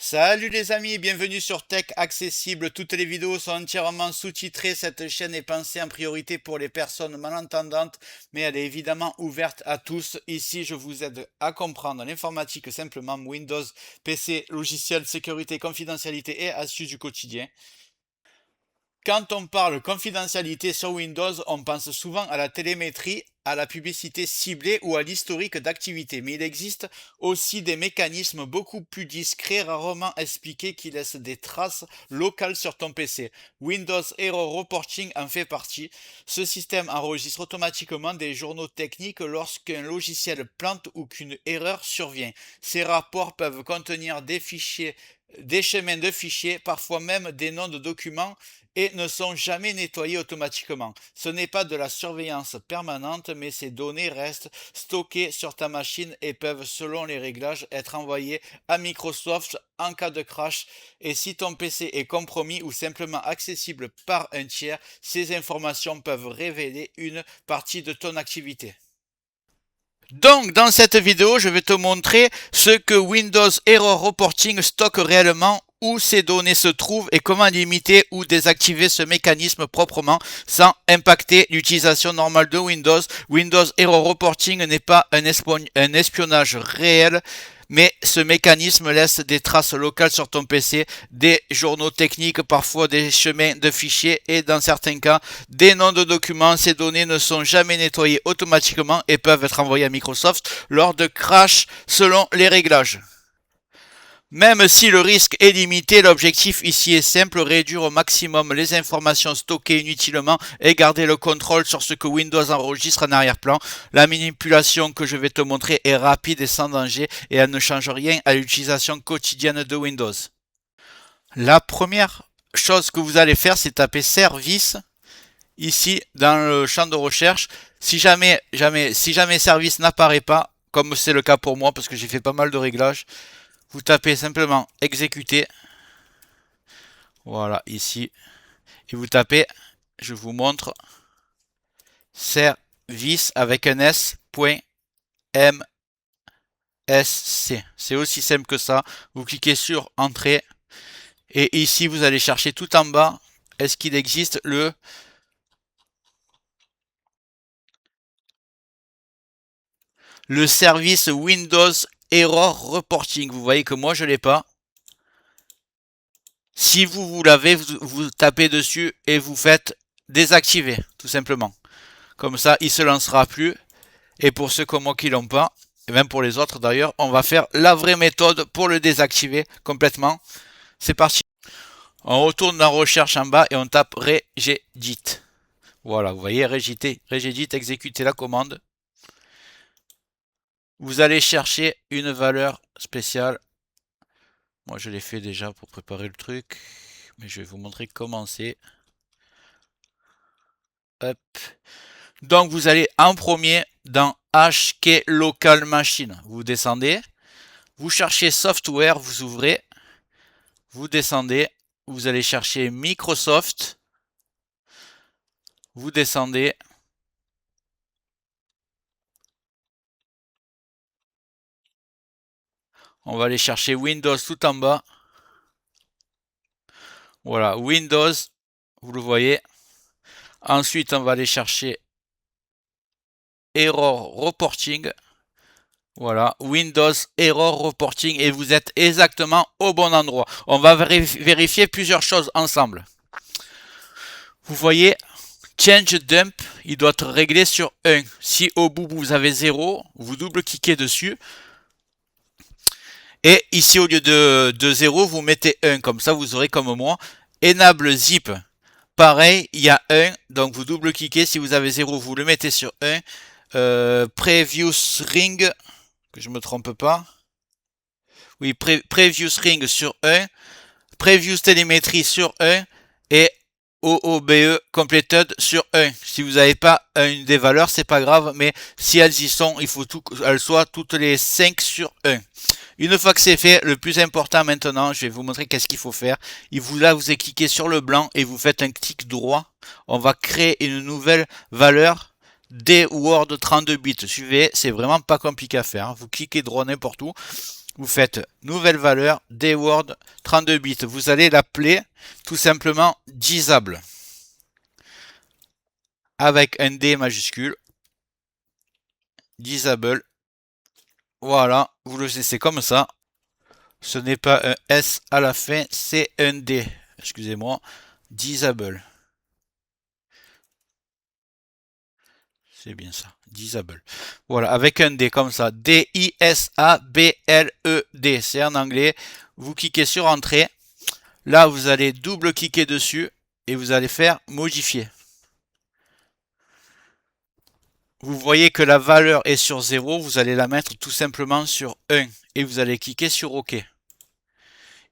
Salut les amis, bienvenue sur Tech Accessible. Toutes les vidéos sont entièrement sous-titrées. Cette chaîne est pensée en priorité pour les personnes malentendantes, mais elle est évidemment ouverte à tous. Ici, je vous aide à comprendre l'informatique simplement, Windows, PC, logiciel, sécurité, confidentialité et astuces du quotidien. Quand on parle confidentialité sur Windows, on pense souvent à la télémétrie, à la publicité ciblée ou à l'historique d'activité. Mais il existe aussi des mécanismes beaucoup plus discrets, rarement expliqués, qui laissent des traces locales sur ton PC. Windows Error Reporting en fait partie. Ce système enregistre automatiquement des journaux techniques lorsqu'un logiciel plante ou qu'une erreur survient. Ces rapports peuvent contenir des fichiers, des chemins de fichiers, parfois même des noms de documents et ne sont jamais nettoyés automatiquement. Ce n'est pas de la surveillance permanente, mais ces données restent stockées sur ta machine et peuvent, selon les réglages, être envoyées à Microsoft en cas de crash. Et si ton PC est compromis ou simplement accessible par un tiers, ces informations peuvent révéler une partie de ton activité. Donc, dans cette vidéo, je vais te montrer ce que Windows Error Reporting stocke réellement, où ces données se trouvent et comment limiter ou désactiver ce mécanisme proprement sans impacter l'utilisation normale de Windows. Windows Error Reporting n'est pas un espionnage réel, mais ce mécanisme laisse des traces locales sur ton PC, des journaux techniques, parfois des chemins de fichiers et dans certains cas des noms de documents. Ces données ne sont jamais nettoyées automatiquement et peuvent être envoyées à Microsoft lors de crash selon les réglages. Même si le risque est limité, l'objectif ici est simple, réduire au maximum les informations stockées inutilement et garder le contrôle sur ce que Windows enregistre en arrière-plan. La manipulation que je vais te montrer est rapide et sans danger et elle ne change rien à l'utilisation quotidienne de Windows. La première chose que vous allez faire, c'est taper service ici dans le champ de recherche. Si jamais service n'apparaît pas, comme c'est le cas pour moi parce que j'ai fait pas mal de réglages, vous tapez simplement exécuter. Voilà, ici. Et vous tapez, je vous montre, service avec un s.msc. C'est aussi simple que ça. Vous cliquez sur entrée. Et ici, vous allez chercher tout en bas. Est-ce qu'il existe le service Windows Error Reporting? Vous voyez que moi, je ne l'ai pas. Si vous l'avez, vous tapez dessus et vous faites désactiver, tout simplement. Comme ça, il ne se lancera plus. Et pour ceux comme moi qui l'ont pas, et même pour les autres d'ailleurs, on va faire la vraie méthode pour le désactiver complètement. C'est parti. On retourne dans recherche en bas et on tape regedit. Voilà, vous voyez, regedit, exécuter la commande. Vous allez chercher une valeur spéciale. Moi, je l'ai fait déjà pour préparer le truc, mais je vais vous montrer comment c'est. Hop. Donc, vous allez en premier dans HK Local Machine. Vous descendez. Vous cherchez Software, vous ouvrez. Vous descendez. Vous allez chercher Microsoft. Vous descendez. On va aller chercher Windows tout en bas. Voilà, Windows, vous le voyez. Ensuite, on va aller chercher Error Reporting. Voilà, Windows Error Reporting et vous êtes exactement au bon endroit. On va vérifier plusieurs choses ensemble. Vous voyez, Change Dump, il doit être réglé sur 1. Si au bout vous avez 0, vous double-cliquez dessus. Et ici, au lieu de 0, vous mettez 1. Comme ça, vous aurez comme moi. Enable Zip. Pareil, il y a 1. Donc, vous double-cliquez. Si vous avez 0, vous le mettez sur 1. Previous Ring. Que je ne me trompe pas. Oui, Previous Ring sur 1. Previous Télémétrie sur 1. Et OOBE Completed sur 1. Si vous n'avez pas une des valeurs, c'est pas grave. Mais si elles y sont, il faut qu'elles soient toutes les 5 sur 1. Une fois que c'est fait, le plus important maintenant, je vais vous montrer qu'est-ce qu'il faut faire. Là, vous cliquez sur le blanc et vous faites un clic droit. On va créer une nouvelle valeur des Word 32 bits. Suivez, c'est vraiment pas compliqué à faire. Vous cliquez droit n'importe où. Vous faites nouvelle valeur, dword 32 bits. Vous allez l'appeler tout simplement disable. Avec un D majuscule. Disable. Voilà, vous le laissez comme ça. Ce n'est pas un S à la fin, c'est un D. Excusez-moi. Disable. C'est bien ça. Disable. Voilà, avec un D comme ça. D-I-S-A-B-L-E-D. C'est en anglais. Vous cliquez sur Entrée. Là, vous allez double-cliquer dessus et vous allez faire Modifier. Vous voyez que la valeur est sur 0. Vous allez la mettre tout simplement sur 1. Et vous allez cliquer sur OK.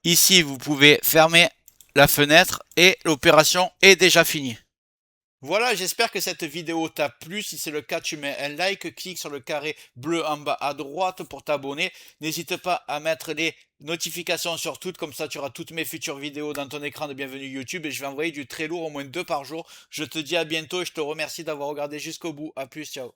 Ici, vous pouvez fermer la fenêtre et l'opération est déjà finie. Voilà, j'espère que cette vidéo t'a plu. Si c'est le cas, tu mets un like, clique sur le carré bleu en bas à droite pour t'abonner. N'hésite pas à mettre les notifications sur toutes, comme ça tu auras toutes mes futures vidéos dans ton écran de bienvenue YouTube et je vais envoyer du très lourd, au moins 2 par jour. Je te dis à bientôt et je te remercie d'avoir regardé jusqu'au bout. A plus, ciao.